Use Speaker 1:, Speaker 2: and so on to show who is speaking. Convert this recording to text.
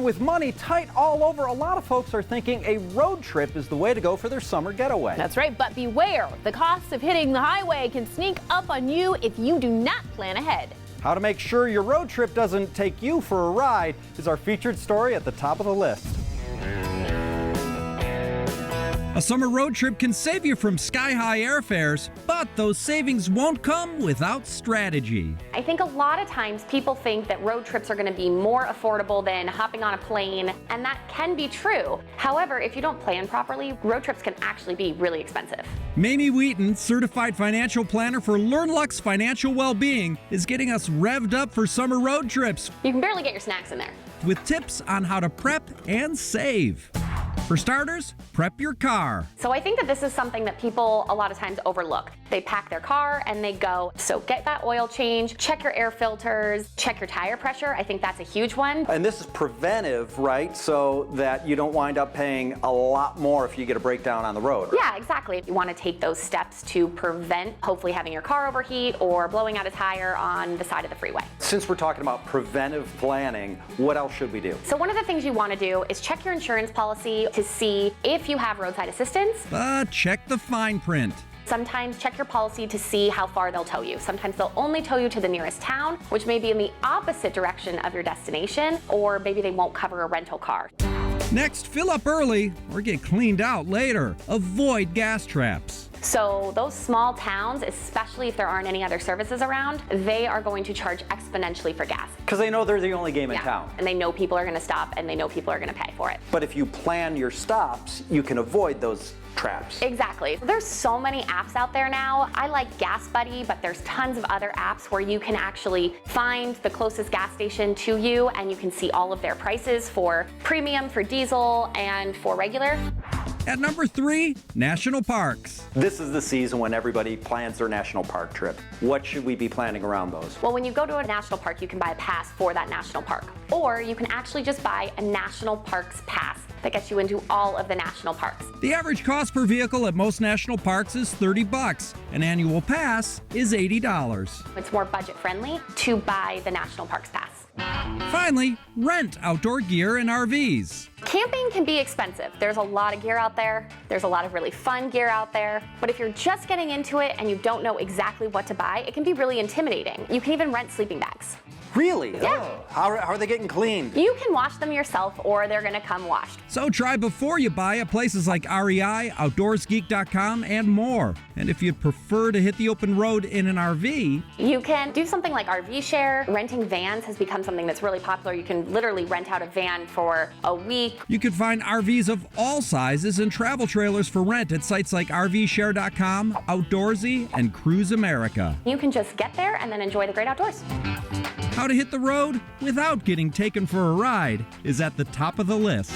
Speaker 1: with money tight all over, a lot of folks are thinking a road trip is the way to go for their summer getaway.
Speaker 2: That's right, but beware. The cost of hitting the highway can sneak up on you if you do not plan ahead.
Speaker 1: How to make sure your road trip doesn't take you for a ride is our featured story at the top of the list.
Speaker 3: A summer road trip can save you from sky-high airfares, but those savings won't come without strategy.
Speaker 4: I think a lot of times people think that road trips are going to be more affordable than hopping on a plane, and that can be true. However, if you don't plan properly, road trips can actually be really expensive.
Speaker 3: Mamie Wheaten, certified financial planner for LearnLux Financial Wellbeing, is getting us revved up for summer road trips
Speaker 4: You can barely get your snacks in there.
Speaker 3: with tips on how to prep and save. For starters, prep your car.
Speaker 4: So I think that this is something that people a lot of times overlook. They pack their car and they go. So get that oil change, check your air filters, check your tire pressure. I think that's a huge one.
Speaker 1: And this is preventive, right? So that you don't wind up paying a lot more if you get a breakdown on the road.
Speaker 4: Yeah, exactly. You want to take those steps to prevent hopefully having your car overheat or blowing out a tire on the side of the freeway.
Speaker 1: Since we're talking about preventive planning, what else should we do?
Speaker 4: So one of the things you want to do is check your insurance policy to see if you have roadside assistance.
Speaker 3: But check the fine print.
Speaker 4: Sometimes check your policy to see how far they'll tow you. Sometimes they'll only tow you to the nearest town, which may be in the opposite direction of your destination, or maybe they won't cover a rental car.
Speaker 3: Next, fill up early or get cleaned out later. Avoid gas traps.
Speaker 4: So those small towns, especially if there aren't any other services around, they are going to charge exponentially for gas.
Speaker 1: Because they know they're the only game in town.
Speaker 4: And they know people are going to stop and they know people are going to pay for it.
Speaker 1: But if you plan your stops, you can avoid those traps.
Speaker 4: Exactly. There's so many apps out there now. I like Gas Buddy, but there's tons of other apps where you can actually find the closest gas station to you and you can see all of their prices for premium, for diesel, and for regular.
Speaker 3: At number 3, national parks.
Speaker 1: This is the season when everybody plans their national park trip. What should we be planning around those?
Speaker 4: Well, when you go to a national park, you can buy a pass for that national park. Or you can actually just buy a national parks pass that gets you into all of the national parks.
Speaker 3: The average cost per vehicle at most national parks is $30. An annual pass is $80.
Speaker 4: It's more budget friendly to buy the national parks pass.
Speaker 3: Finally, rent outdoor gear and RVs.
Speaker 4: Camping can be expensive. There's a lot of gear out there. There's a lot of really fun gear out there. But if you're just getting into it and you don't know exactly what to buy, it can be really intimidating. You can even rent sleeping bags.
Speaker 1: Really?
Speaker 4: Yeah.
Speaker 1: Oh, how are they getting cleaned?
Speaker 4: You can wash them yourself or they're gonna come washed.
Speaker 3: So try before you buy at places like REI, OutdoorsGeek.com, and more. And if you'd prefer to hit the open road in an RV,
Speaker 4: You can do something like RV share. Renting vans has become something that's really popular. You can literally rent out a van for a week.
Speaker 3: you can find RVs of all sizes and travel trailers for rent at sites like RVshare.com, Outdoorsy, and Cruise America.
Speaker 4: You can just get there and then enjoy the great outdoors.
Speaker 3: How to hit the road without getting taken for a ride is at the top of the list.